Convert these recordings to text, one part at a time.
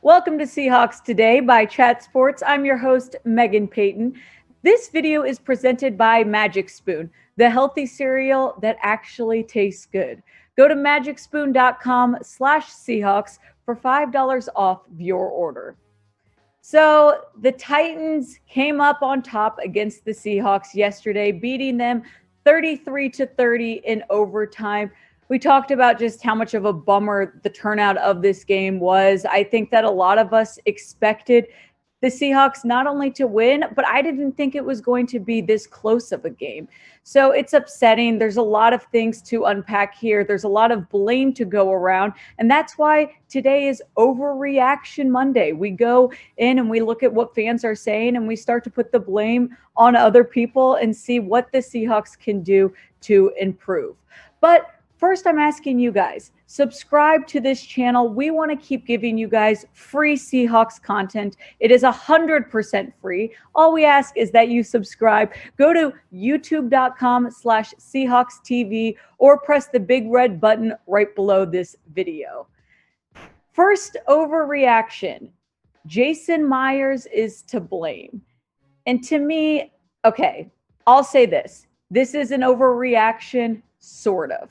Welcome to Seahawks Today by Chat Sports. I'm your host, Meghan Payton. This video is presented by Magic Spoon, the healthy cereal that actually tastes good. Go to magicspoon.com/Seahawks for $5 off your order. So the Titans came up on top against the Seahawks yesterday, beating them 33-30 in overtime. We talked about just how much of a bummer the turnout of this game was. I think that a lot of us expected the Seahawks not only to win, but I didn't think it was going to be this close of a game. So it's upsetting. There's a lot of things to unpack here. There's a lot of blame to go around. And that's why today is Overreaction Monday. We go in and we look at what fans are saying and we start to put the blame on other people and see what the Seahawks can do to improve. But first, I'm asking you guys, subscribe to this channel. We want to keep giving you guys free Seahawks content. It is 100% free. All we ask is that you subscribe. Go to youtube.com/Seahawks TV or press the big red button right below this video. First overreaction. Jason Myers is to blame. And to me, okay, I'll say this. This is an overreaction, sort of.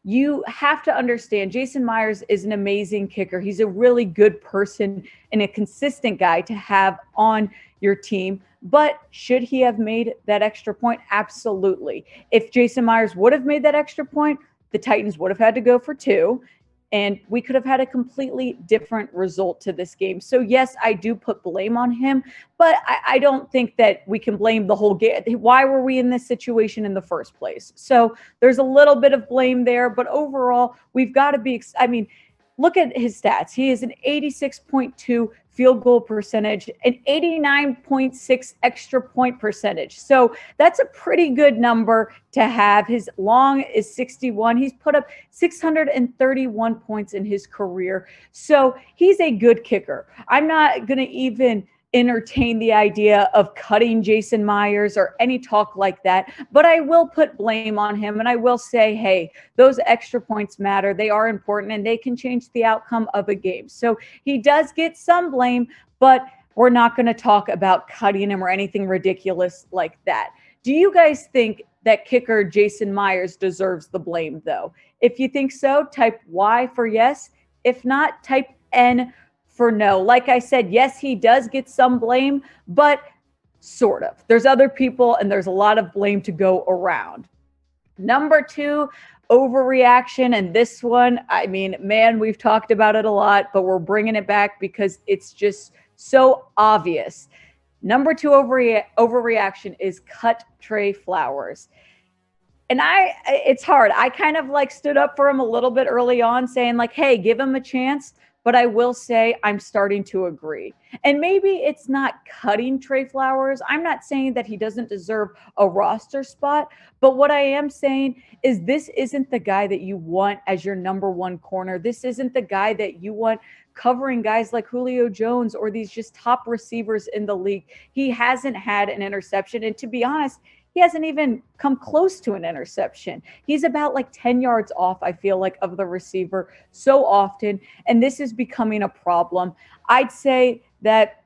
You have to understand Jason Myers is an amazing kicker. He's a really good person and a consistent guy to have on your team. But should he have made that extra point? Absolutely. If Jason Myers would have made that extra point, the Titans would have had to go for two. And we could have had a completely different result to this game. So, yes, I do put blame on him, but I don't think that we can blame the whole game. Why were we in this situation in the first place? So there's a little bit of blame there, but overall, we've got to be, look at his stats. He is an 86.2 field goal percentage, an 89.6 extra point percentage. So that's a pretty good number to have. His long is 61. He's put up 631 points in his career. So he's a good kicker. I'm not going to even entertain the idea of cutting Jason Myers or any talk like that, but I will put blame on him and I will say, hey, those extra points matter. They are important and they can change the outcome of a game. So he does get some blame, but we're not going to talk about cutting him or anything ridiculous like that. Do you guys think that kicker Jason Myers deserves the blame though? If you think so, type Y for yes. If not, type N for no. Like I said, yes, he does get some blame, but sort of. There's other people and there's a lot of blame to go around. Number two, overreaction. And this one, I mean, man, we've talked about it a lot, but we're bringing it back because it's just so obvious. Number two overreaction is cut Tre Flowers. And it's hard. I kind of like stood up for him a little bit early on saying like, hey, give him a chance. But I will say I'm starting to agree. And maybe it's not cutting Tre Flowers. I'm not saying that he doesn't deserve a roster spot. But what I am saying is this isn't the guy that you want as your number one corner. This isn't the guy that you want covering guys like Julio Jones or these just top receivers in the league. He hasn't had an interception. And to be honest, he hasn't even come close to an interception. He's about like 10 yards off, I feel like, of the receiver so often. And this is becoming a problem. I'd say that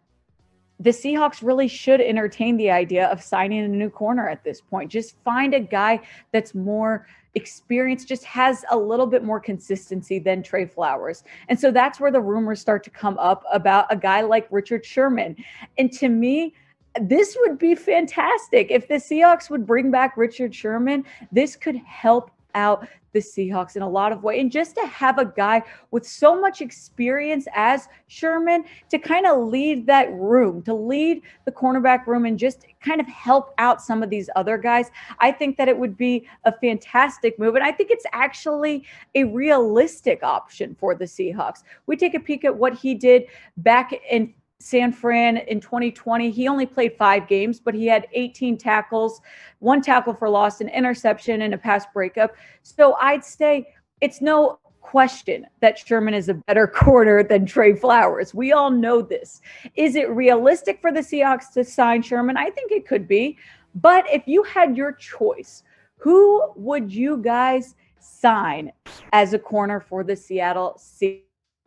the Seahawks really should entertain the idea of signing a new corner at this point. Just find a guy that's more experienced, just has a little bit more consistency than Tre Flowers. And so that's where the rumors start to come up about a guy like Richard Sherman. And to me, this would be fantastic. If the Seahawks would bring back Richard Sherman, this could help out the Seahawks in a lot of ways. And just to have a guy with so much experience as Sherman to kind of lead that room, to lead the cornerback room and just kind of help out some of these other guys, I think that it would be a fantastic move. And I think it's actually a realistic option for the Seahawks. We take a peek at what he did back in San Fran in 2020. He only played 5 games, but he had 18 tackles, 1 tackle for loss, an interception, and a pass breakup. So I'd say it's no question that Sherman is a better corner than Tre Flowers. We all know this. Is it realistic for the Seahawks to sign Sherman? I think it could be. But if you had your choice, who would you guys sign as a corner for the Seattle Seahawks?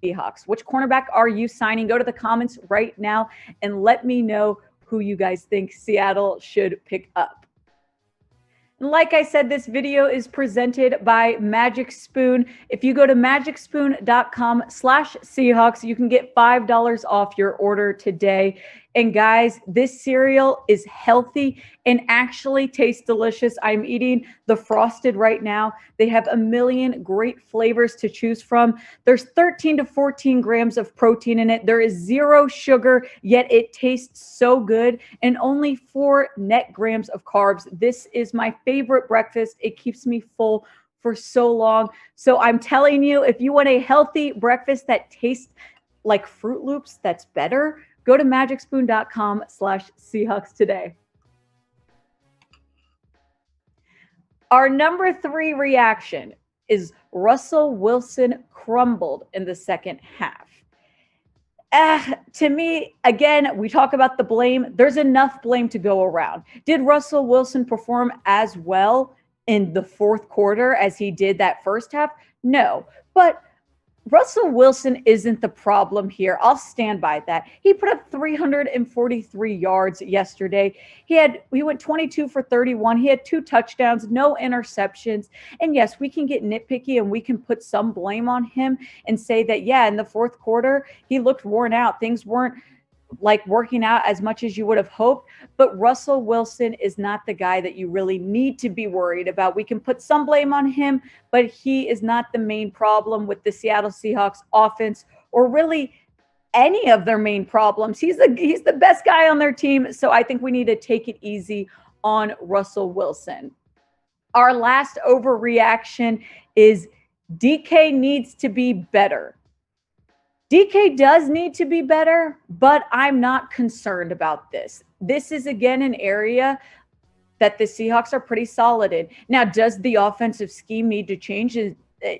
Seahawks. Which cornerback are you signing? Go to the comments right now and let me know who you guys think Seattle should pick up. Like I said, this video is presented by Magic Spoon. If you go to magicspoon.com/Seahawks, you can get $5 off your order today. And guys, this cereal is healthy and actually tastes delicious. I'm eating the frosted right now. They have a million great flavors to choose from. There's 13 to 14 grams of protein in it. There is 0 sugar, yet it tastes so good, and only 4 net grams of carbs. This is my favorite breakfast. It keeps me full for so long. So I'm telling you, if you want a healthy breakfast that tastes like Fruit Loops, that's better, go to magicspoon.com/Seahawks today. Our number 3 reaction is Russell Wilson crumbled in the second half. To me, again, we talk about the blame. There's enough blame to go around. Did Russell Wilson perform as well in the fourth quarter as he did that first half? No, but Russell Wilson isn't the problem here. I'll stand by that. He put up 343 yards yesterday. He went 22 for 31. He had 2 touchdowns, no interceptions. And yes, we can get nitpicky and we can put some blame on him and say that, yeah, in the fourth quarter, he looked worn out. Things weren't like working out as much as you would have hoped, but Russell Wilson is not the guy that you really need to be worried about. We can put some blame on him, but he is not the main problem with the Seattle Seahawks offense or really any of their main problems. He's the best guy on their team, so I think we need to take it easy on Russell Wilson. Our last overreaction is DK needs to be better. DK does need to be better, but I'm not concerned about this. This is, again, an area that the Seahawks are pretty solid in. Now, does the offensive scheme need to change?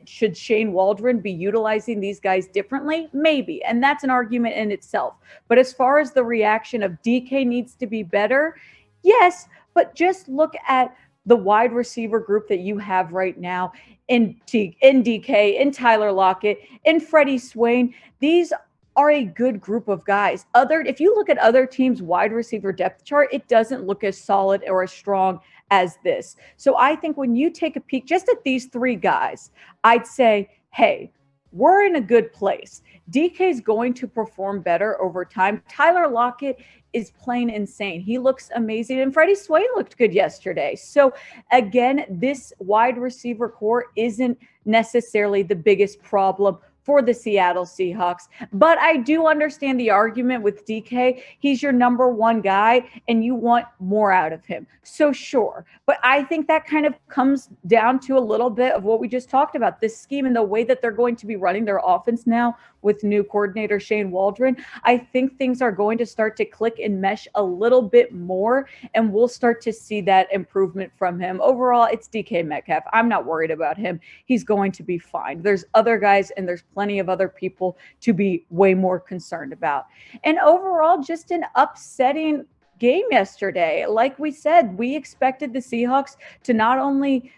Should Shane Waldron be utilizing these guys differently? Maybe, and that's an argument in itself. But as far as the reaction of DK needs to be better, yes, but just look at the wide receiver group that you have right now in DK, in Tyler Lockett, in Freddie Swain. These are a good group of guys. If you look at other teams' wide receiver depth chart, it doesn't look as solid or as strong as this. So I think when you take a peek just at these 3 guys, I'd say, hey, we're in a good place. DK is going to perform better over time. Tyler Lockett is playing insane. He looks amazing. And Freddie Swain looked good yesterday. So again, this wide receiver core isn't necessarily the biggest problem for the Seattle Seahawks. But I do understand the argument with DK. He's your number 1 guy and you want more out of him. So sure. But I think that kind of comes down to a little bit of what we just talked about, this scheme and the way that they're going to be running their offense now with new coordinator Shane Waldron. I think things are going to start to click and mesh a little bit more, and we'll start to see that improvement from him. Overall, it's DK Metcalf. I'm not worried about him. He's going to be fine. There's other guys and there's plenty of other people to be way more concerned about. And overall, just an upsetting game yesterday. Like we said, we expected the Seahawks to not only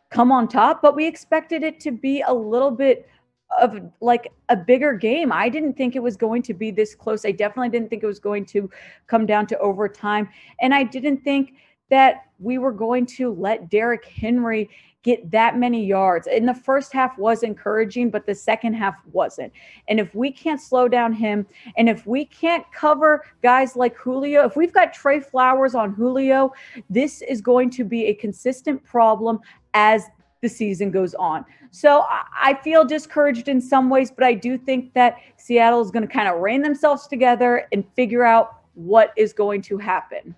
come on top, but we expected it to be a little bit of like a bigger game. I didn't think it was going to be this close. I definitely didn't think it was going to come down to overtime. And I didn't think that we were going to let Derrick Henry get that many yards. In the first half was encouraging, but the second half wasn't. And if we can't slow down him, and if we can't cover guys like Julio, if we've got Tre Flowers on Julio, this is going to be a consistent problem as the season goes on. So I feel discouraged in some ways, but I do think that Seattle is going to kind of rein themselves together and figure out what is going to happen.